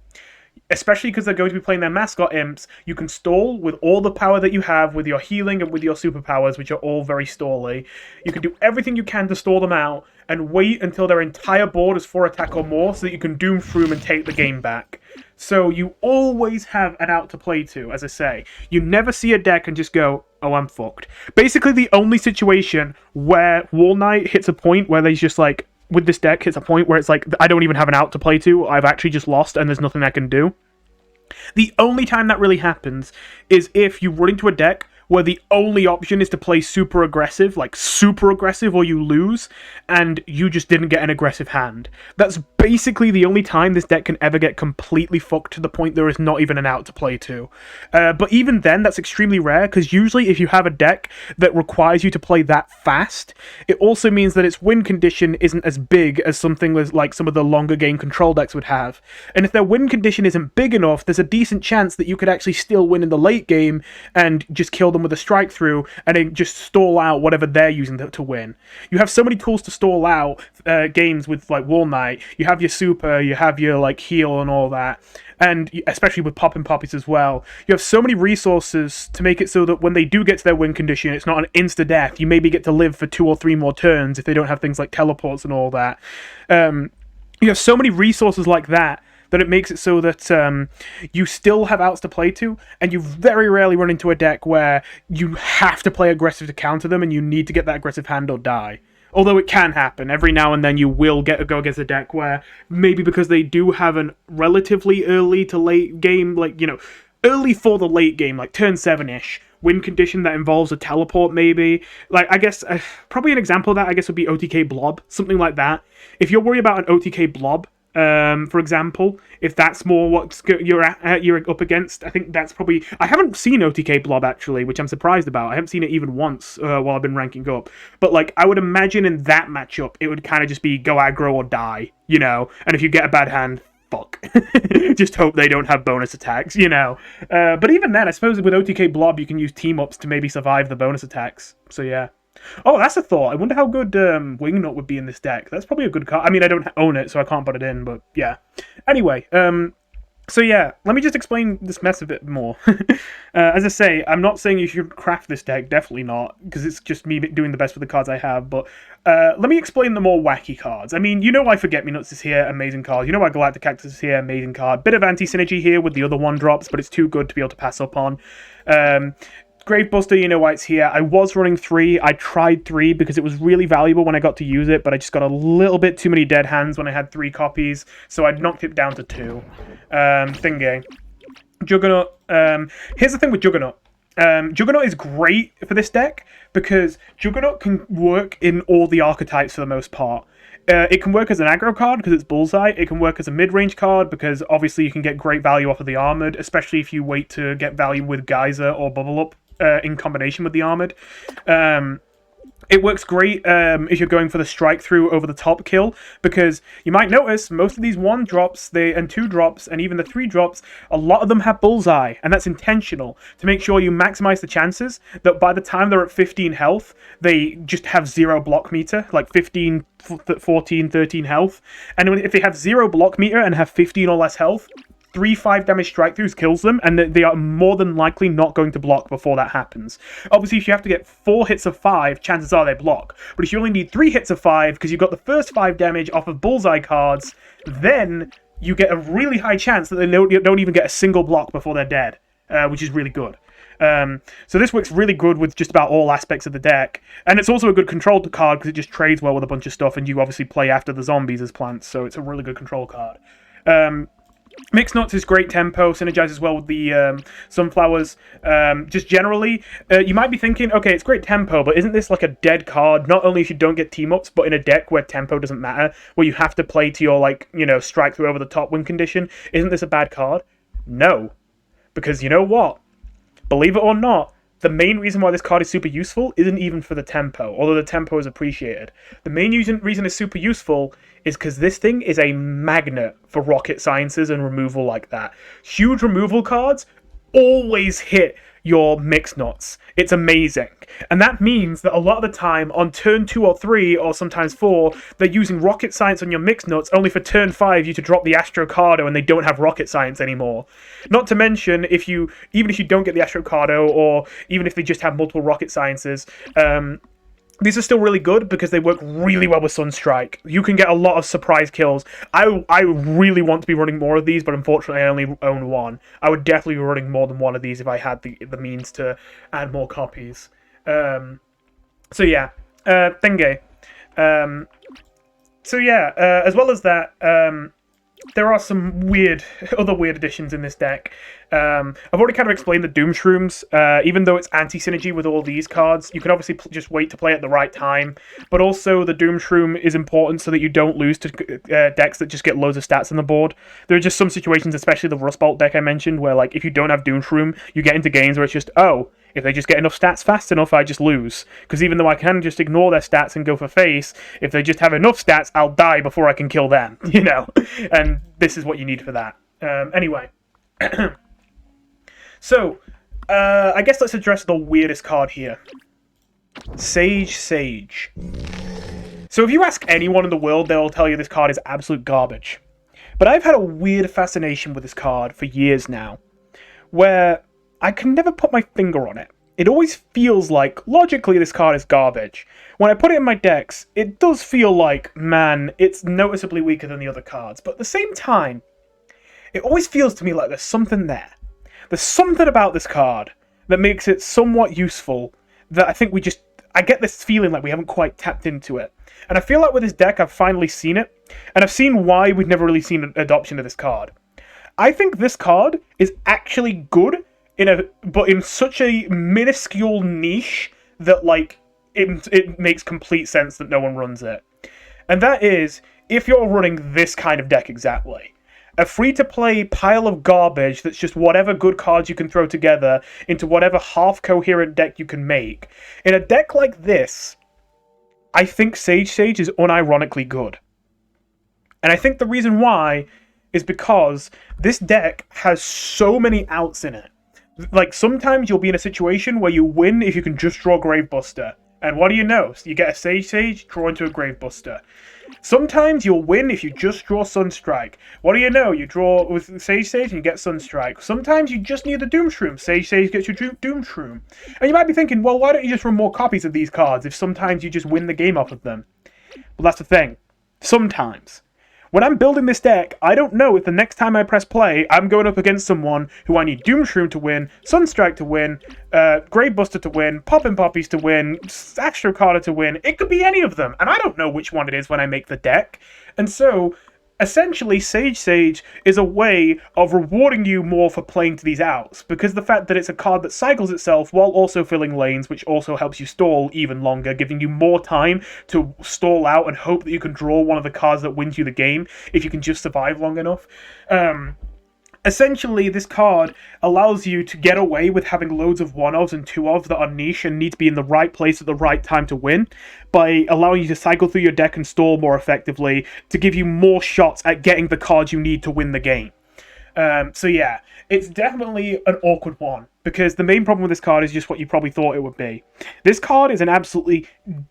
Speaker 1: Especially because they're going to be playing their mascot imps, you can stall with all the power that you have with your healing and with your superpowers, which are all very stally. You can do everything you can to stall them out and wait until their entire board is 4 attack or more so that you can Doom Shroom and take the game back. So you always have an out to play to, as I say. You never see a deck and just go, oh, I'm fucked. Basically, the only situation where Wall Knight hits a point where he's just like, with this deck, hits a point where it's like, I don't even have an out to play to, I've actually just lost and there's nothing I can do. The only time that really happens is if you run into a deck where the only option is to play super aggressive, or you lose, and you just didn't get an aggressive hand. That's basically the only time this deck can ever get completely fucked to the point there is not even an out to play to. But even then, that's extremely rare, because usually if you have a deck that requires you to play that fast, it also means that its win condition isn't as big as something like some of the longer game control decks would have. And if their win condition isn't big enough, there's a decent chance that you could actually still win in the late game and just kill them with a strike through and then just stall out whatever they're using to win. You have so many tools to stall out games with like Wall Knight. You have your super, you have your like heal and all that, and especially with Poppin' Poppies as well. You have so many resources to make it so that when they do get to their win condition, it's not an insta-death. You maybe get to live for 2 or 3 more turns if they don't have things like teleports and all that. You have so many resources like that it makes it so that you still have outs to play to, and you very rarely run into a deck where you have to play aggressive to counter them and you need to get that aggressive hand or die. Although it can happen. Every now and then you will go against a deck where maybe because they do have an relatively early to late game, like, you know, early for the late game, like turn 7-ish, win condition that involves a teleport maybe. Like, I guess, probably an example of that, I guess, would be OTK Blob, something like that. If you're worried about an OTK Blob, for example, if that's more what you're up against, I think that's probably... I haven't seen OTK Blob, actually, which I'm surprised about. I haven't seen it even once while I've been ranking up. But, like, I would imagine in that matchup, it would kind of just be go aggro or die, you know? And if you get a bad hand, fuck. Just hope they don't have bonus attacks, you know? But even then, I suppose with OTK Blob, you can use team-ups to maybe survive the bonus attacks. So, yeah. Oh, that's a thought. I wonder how good Wingnut would be in this deck. That's probably a good card. I mean, I don't own it, so I can't put it in, but yeah. Anyway, so yeah, let me just explain this mess a bit more. As I say, I'm not saying you should craft this deck, definitely not, because it's just me doing the best with the cards I have, but let me explain the more wacky cards. I mean, you know why Forget-Me-Nuts is here, amazing card. You know why Galactic Cactus is here, amazing card. Bit of anti-synergy here with the other 1-drops, but it's too good to be able to pass up on. Gravebuster, you know why it's here. I was running 3. I tried 3 because it was really valuable when I got to use it, but I just got a little bit too many dead hands when I had 3 copies, so I knocked it down to 2. Thingy. Juggernaut. Here's the thing with Juggernaut. Juggernaut is great for this deck because Juggernaut can work in all the archetypes for the most part. It can work as an aggro card because it's Bullseye. It can work as a mid-range card because obviously you can get great value off of the Armored, especially if you wait to get value with Geyser or Bubble Up in combination with the Armored. It works great if you're going for the strike through over the top kill, because you might notice most of these 1-drops and 2-drops and even the 3-drops, a lot of them have Bullseye, and that's intentional to make sure you maximize the chances that by the time they're at 15 health, they just have 0 block meter, like 15, 14, 13 health. And if they have 0 block meter and have 15 or less health, 3 5-damage strike-throughs kills them, and they are more than likely not going to block before that happens. Obviously, if you have to get 4 hits of 5, chances are they block. But if you only need 3 hits of 5, because you've got the first 5 damage off of Bullseye cards, then you get a really high chance that they don't even get a single block before they're dead, which is really good. So this works really good with just about all aspects of the deck. And it's also a good control card, because it just trades well with a bunch of stuff, and you obviously play after the zombies as plants, so it's a really good control card. Mixed Nuts is great tempo, synergizes well with the Sunflowers. Just generally, you might be thinking, okay, it's great tempo, but isn't this like a dead card? Not only if you don't get team-ups, but in a deck where tempo doesn't matter, where you have to play to your, like, you know, strike through over the top win condition, isn't this a bad card? No. Because you know what? Believe it or not, the main reason why this card is super useful isn't even for the tempo, although the tempo is appreciated. The main reason it's super useful is because this thing is a magnet for rocket sciences and removal like that. Huge removal cards always hit your Mixed Nuts. It's amazing. And that means that a lot of the time on turn 2 or 3, or sometimes 4, they're using rocket science on your Mixed Nuts, only for turn 5 you to drop the Astrocardo and they don't have rocket science anymore. Not to mention, even if you don't get the Astrocardo, or even if they just have multiple rocket sciences, these are still really good because they work really well with Sunstrike. You can get a lot of surprise kills. I really want to be running more of these, but unfortunately I only own one. I would definitely be running more than one of these if I had the means to add more copies. So yeah, Thenge. So yeah, as well as that, there are some other weird additions in this deck. I've already kind of explained the Doom Shrooms. Even though it's anti-synergy with all these cards, you can obviously just wait to play at the right time. But also, the Doom Shroom is important so that you don't lose to decks that just get loads of stats on the board. There are just some situations, especially the Rust Bolt deck I mentioned, where like if you don't have Doom Shroom, you get into games where it's just, oh, if they just get enough stats fast enough, I just lose. Because even though I can just ignore their stats and go for face, if they just have enough stats, I'll die before I can kill them, you know? And this is what you need for that. Anyway. So, I guess let's address the weirdest card here. Sage. So if you ask anyone in the world, they'll tell you this card is absolute garbage. But I've had a weird fascination with this card for years now, where I can never put my finger on it. It always feels like, logically, this card is garbage. When I put it in my decks, it does feel like, man, it's noticeably weaker than the other cards. But at the same time, it always feels to me like there's something there. There's something about this card that makes it somewhat useful that I think I get this feeling like we haven't quite tapped into it. And I feel like with this deck, I've finally seen it. And I've seen why we've never really seen an adoption of this card. I think this card is actually good, but in such a minuscule niche that, like, it makes complete sense that no one runs it. And that is, if you're running this kind of deck exactly. A free-to-play pile of garbage that's just whatever good cards you can throw together into whatever half-coherent deck you can make. In a deck like this, I think Sage is unironically good. And I think the reason why is because this deck has so many outs in it. Like, sometimes you'll be in a situation where you win if you can just draw Gravebuster. And what do you know? So you get a Sage, draw into a Gravebuster. Sometimes you'll win if you just draw Sunstrike. What do you know? You draw with Sage and you get Sunstrike. Sometimes you just need the Doom Shroom. Sage gets your Doom Shroom. And you might be thinking, well, why don't you just run more copies of these cards if sometimes you just win the game off of them? Well, that's the thing. Sometimes. When I'm building this deck, I don't know if the next time I press play, I'm going up against someone who I need Doom Shroom to win, Sunstrike to win, Gravebuster to win, Poppin' Poppies to win, Astrocarda to win. It could be any of them, and I don't know which one it is when I make the deck. And so, essentially, Sage is a way of rewarding you more for playing to these outs, because the fact that it's a card that cycles itself while also filling lanes, which also helps you stall even longer, giving you more time to stall out and hope that you can draw one of the cards that wins you the game if you can just survive long enough. Essentially, this card allows you to get away with having loads of 1-ofs and 2-ofs that are niche and need to be in the right place at the right time to win, by allowing you to cycle through your deck and stall more effectively to give you more shots at getting the cards you need to win the game. So yeah, it's definitely an awkward one, because the main problem with this card is just what you probably thought it would be. This card is an absolutely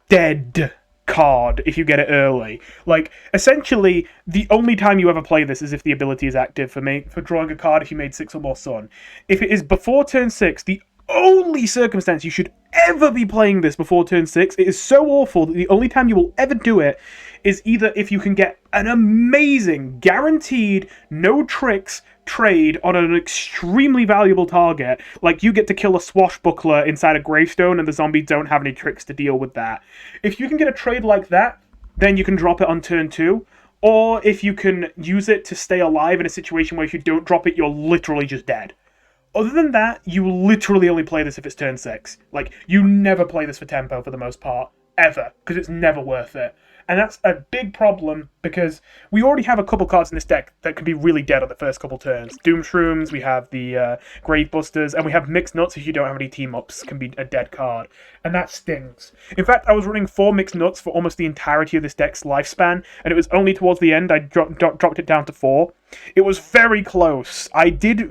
Speaker 1: dead card if you get it early. Like, essentially, the only time you ever play this is if the ability is active for drawing a card if you made 6 or more Sun. If it is before turn 6, the only circumstance you should ever be playing this before turn 6, it is so awful that the only time you will ever do it is either if you can get an amazing, guaranteed, no tricks trade on an extremely valuable target, like you get to kill a Swashbuckler inside a Gravestone and the zombies don't have any tricks to deal with that. If you can get a trade like that, then you can drop it on turn 2. or if you can use it to stay alive in a situation where if you don't drop it, you're literally just dead. Other than that, you literally only play this if it's turn 6. Like, you never play this for tempo for the most part, ever, because it's never worth it. And that's a big problem, because we already have a couple cards in this deck that can be really dead on the first couple turns. Doom Shrooms, we have the Grave Busters, and we have Mixed Nuts if you don't have any team-ups, can be a dead card. And that stings. In fact, I was running 4 Mixed Nuts for almost the entirety of this deck's lifespan, and it was only towards the end I dropped it down to 4. It was very close. I did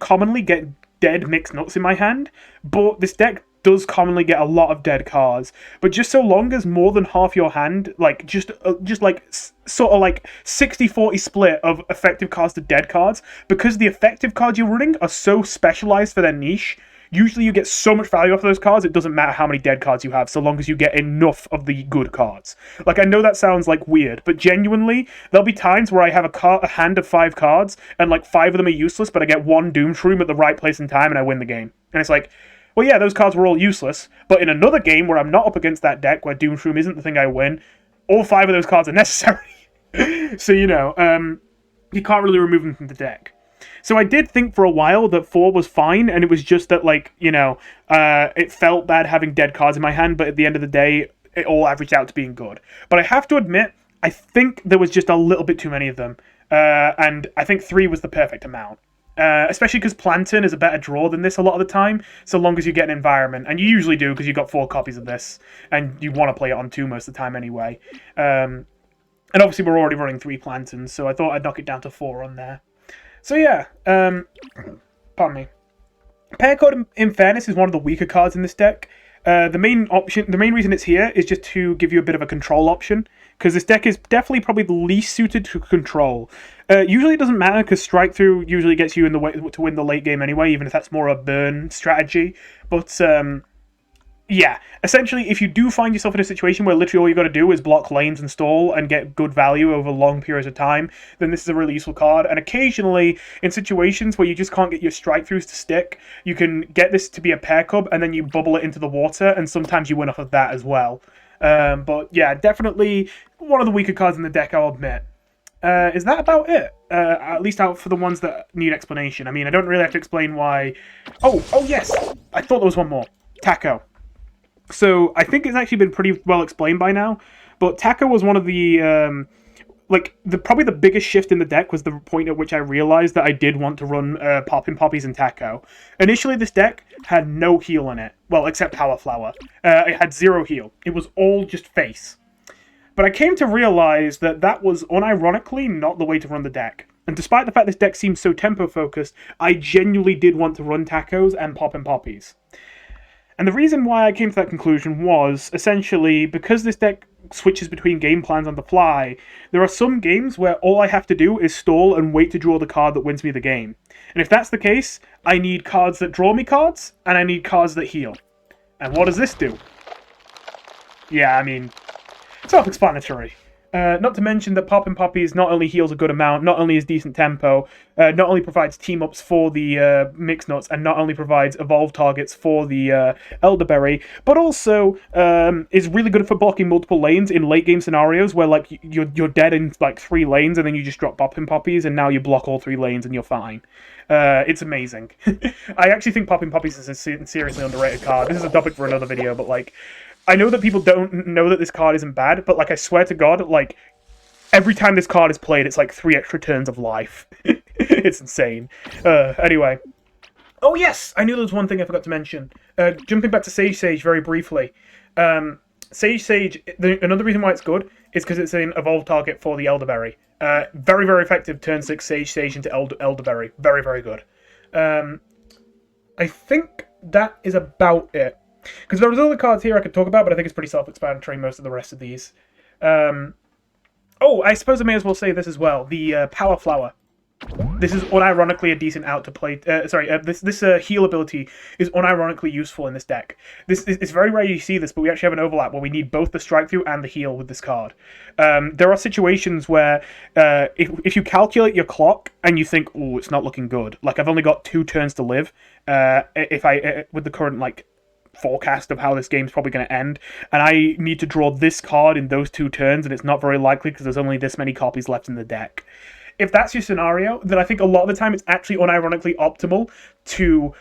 Speaker 1: commonly get dead Mixed Nuts in my hand, but this deck does commonly get a lot of dead cards, but just so long as more than half your hand, like sort of like 60-40 split of effective cards to dead cards, because the effective cards you're running are so specialized for their niche, usually you get so much value off of those cards, it doesn't matter how many dead cards you have, so long as you get enough of the good cards. Like, I know that sounds like weird, but genuinely, there'll be times where I have a hand of 5 cards, and like 5 of them are useless, but I get 1 Doom Shroom at the right place and time, and I win the game. And it's like, well, yeah, those cards were all useless, but in another game where I'm not up against that deck, where Doom Shroom isn't the thing I win, all 5 of those cards are necessary. So, you can't really remove them from the deck. So I did think for a while that 4 was fine, and it was just that, like, it felt bad having dead cards in my hand, but at the end of the day, it all averaged out to being good. But I have to admit, I think there was just a little bit too many of them, and I think 3 was the perfect amount. Especially because Plantain is a better draw than this a lot of the time, so long as you get an environment. And you usually do, because you've got 4 copies of this, and you want to play it on 2 most of the time anyway. And obviously we're already running 3 Plantains, so I thought I'd knock it down to 4 on there. So yeah, pardon me. PIR Code, in fairness, is one of the weaker cards in this deck. The main reason it's here is just to give you a bit of a control option, because this deck is definitely probably the least suited to control. Usually it doesn't matter, because Strike Through usually gets you in the way to win the late game anyway, even if that's more a burn strategy. But yeah, essentially, if you do find yourself in a situation where literally all you got to do is block lanes and stall and get good value over long periods of time, then this is a really useful card. And occasionally, in situations where you just can't get your strike throughs to stick, you can get this to be a pair cub, and then you bubble it into the water, and sometimes you win off of that as well. But yeah, definitely one of the weaker cards in the deck, I'll admit. Is that about it? At least out for the ones that need explanation. I mean, I don't really have to explain why... Oh yes! I thought there was one more. Taco. So, I think it's actually been pretty well explained by now, but Taco was one of the, probably the biggest shift in the deck was the point at which I realized that I did want to run Poppin' Poppies and Taco. Initially, this deck had no heal in it, well, except Power Flower. It had 0 heal. It was all just face. But I came to realize that that was, unironically, not the way to run the deck. And despite the fact this deck seems so tempo-focused, I genuinely did want to run Tacos and Poppin' Poppies. And the reason why I came to that conclusion was, essentially, because this deck switches between game plans on the fly, there are some games where all I have to do is stall and wait to draw the card that wins me the game. And if that's the case, I need cards that draw me cards, and I need cards that heal. And what does this do? Yeah, I mean, self-explanatory. Not to mention that Poppin' Poppies not only heals a good amount, not only is decent tempo, not only provides team-ups for the Mixed Nuts, and not only provides evolve targets for the Elderberry, but also is really good for blocking multiple lanes in late-game scenarios where like you're dead in like 3 lanes, and then you just drop Poppin' Poppies, and now you block all 3 lanes, and you're fine. It's amazing. I actually think Poppin' Poppies is a seriously underrated card. This is a topic for another video, but like... I know that people don't know that this card isn't bad, but, like, I swear to God, like, every time this card is played, it's, like, 3 extra turns of life. It's insane. Anyway. Oh, yes! I knew there was one thing I forgot to mention. Jumping back to Sage very briefly. Sage, another reason why it's good is because it's an evolved target for the Elderberry. Very, very effective turn 6 Sage into Elderberry. Very, very good. I think that is about it. Because there's other cards here I could talk about, but I think it's pretty self-explanatory, most of the rest of these. I suppose I may as well say this as well. The Power Flower. This is unironically a decent out to play... This heal ability is unironically useful in this deck. It's very rare you see this, but we actually have an overlap where we need both the strike through and the heal with this card. There are situations where if you calculate your clock and you think, oh, it's not looking good. Like, I've only got 2 turns to live. With the current, like... forecast of how this game's probably going to end, and I need to draw this card in those 2 turns, and it's not very likely because there's only this many copies left in the deck. If that's your scenario, then I think a lot of the time it's actually unironically optimal to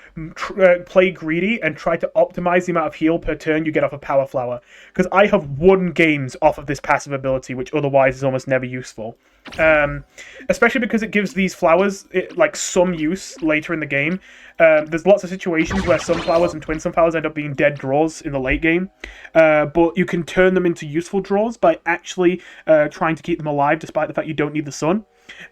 Speaker 1: play greedy and try to optimize the amount of heal per turn you get off a Power Flower. Because I have won games off of this passive ability, which otherwise is almost never useful. Especially because it gives these flowers like some use later in the game. There's lots of situations where sunflowers and twin sunflowers end up being dead draws in the late game, but you can turn them into useful draws by actually trying to keep them alive despite the fact you don't need the sun,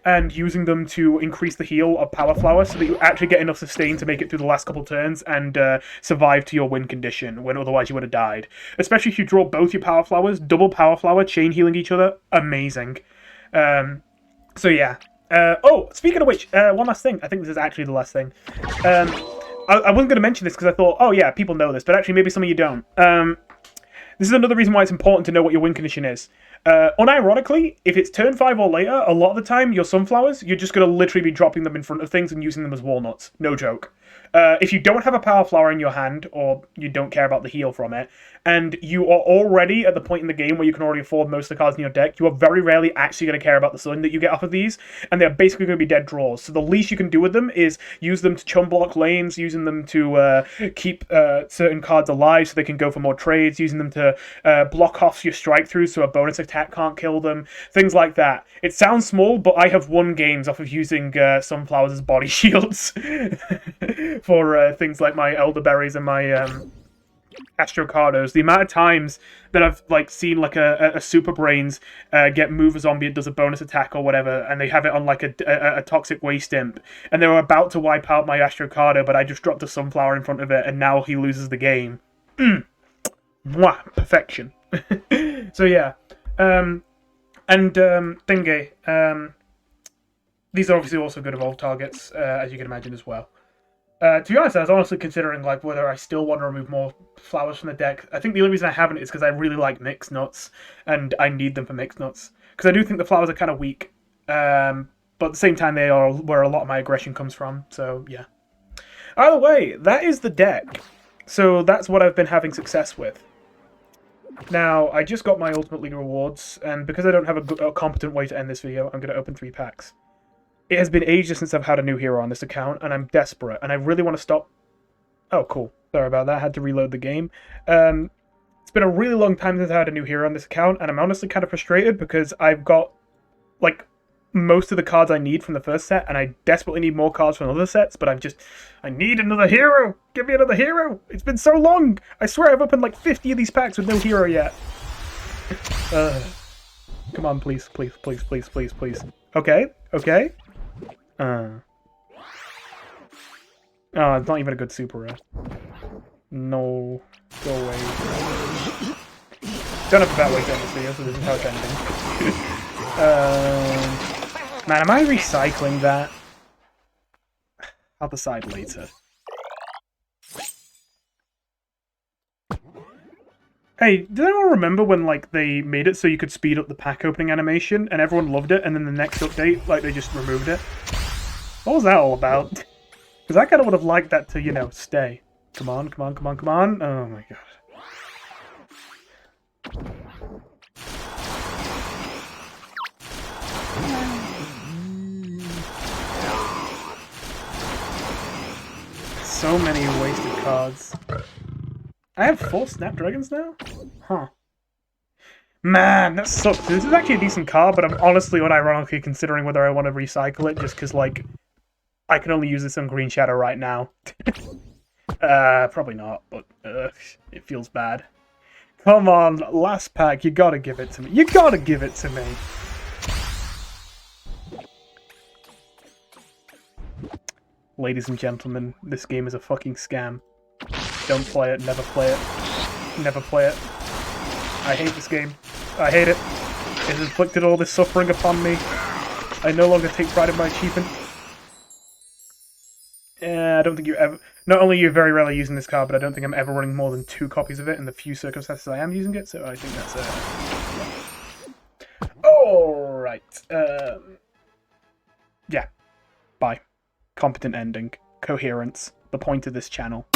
Speaker 1: and using them to increase the heal of Power Flower so that you actually get enough sustain to make it through the last couple turns and survive to your win condition when otherwise you would have died. Especially if you draw both your Power Flowers, double Power Flower, chain healing each other, amazing. So yeah. Oh, speaking of which, one last thing. I think this is actually the last thing. I wasn't going to mention this because I thought, oh yeah, people know this, but actually maybe some of you don't. This is another reason why it's important to know what your win condition is. Unironically, if it's turn 5 or later, a lot of the time, your sunflowers, you're just going to literally be dropping them in front of things and using them as walnuts. No joke. If you don't have a Power Flower in your hand, or you don't care about the heal from it, and you are already at the point in the game where you can already afford most of the cards in your deck, you are very rarely actually going to care about the sun that you get off of these, and they're basically going to be dead draws. So the least you can do with them is use them to chum block lanes, using them to keep certain cards alive so they can go for more trades, using them to block off your strike throughs so a bonus attack can't kill them, things like that. It sounds small, but I have won games off of using sunflowers as body shields for things like my elderberries and my Astrocardos. The amount of times that I've like seen like a Super Brains get move a zombie, it does a bonus attack or whatever, and they have it on like a toxic waste imp, and they were about to wipe out my Astrocardo, but I just dropped a sunflower in front of it, and now he loses the game. Mwah, perfection. So yeah, thingy. These are obviously also good evolved targets, as you can imagine as well. To be honest, I was honestly considering like whether I still want to remove more flowers from the deck. I think the only reason I haven't is because I really like mixed nuts, and I need them for mixed nuts. Because I do think the flowers are kind of weak, but at the same time they are where a lot of my aggression comes from, so yeah. Either way, that is the deck. So that's what I've been having success with. Now, I just got my Ultimate League rewards, and because I don't have a competent way to end this video, I'm going to open 3 packs. It has been ages since I've had a new hero on this account, and I'm desperate, and I really want to stop... Oh, cool. Sorry about that. I had to reload the game. It's been a really long time since I had a new hero on this account, and I'm honestly kind of frustrated because I've got, like, most of the cards I need from the first set, and I desperately need more cards from other sets, but I need another hero! Give me another hero! It's been so long! I swear I've opened like 50 of these packs with no hero yet. Come on, please, please, please, please, please, please. Okay, okay. Oh, it's not even a good super rare. No. Go away. Don't have a bad way to end this video, so this is how it's ending. Man, am I recycling that? I'll decide later. Hey, does anyone remember when, like, they made it so you could speed up the pack opening animation, and everyone loved it, and then the next update, like, they just removed it? What was that all about? Because I kind of would have liked that to, you know, stay. Come on, come on, come on, come on. Oh my god. So many wasted cards. I have 4 Snapdragons now? Huh. Man, that sucks. This is actually a decent card, but I'm honestly unironically considering whether I want to recycle it just because, like, I can only use this on Green Shadow right now. Probably not, but it feels bad. Come on, last pack, you gotta give it to me. You gotta give it to me. Ladies and gentlemen, this game is a fucking scam. Don't play it, never play it. Never play it. I hate this game. I hate it. It has inflicted all this suffering upon me. I no longer take pride in my achievement. I don't think you ever... Not only are you very rarely using this card, but I don't think I'm ever running more than 2 copies of it in the few circumstances I am using it, so I think that's... Yeah. Alright. Yeah. Bye. Competent ending. Coherence. The point of this channel.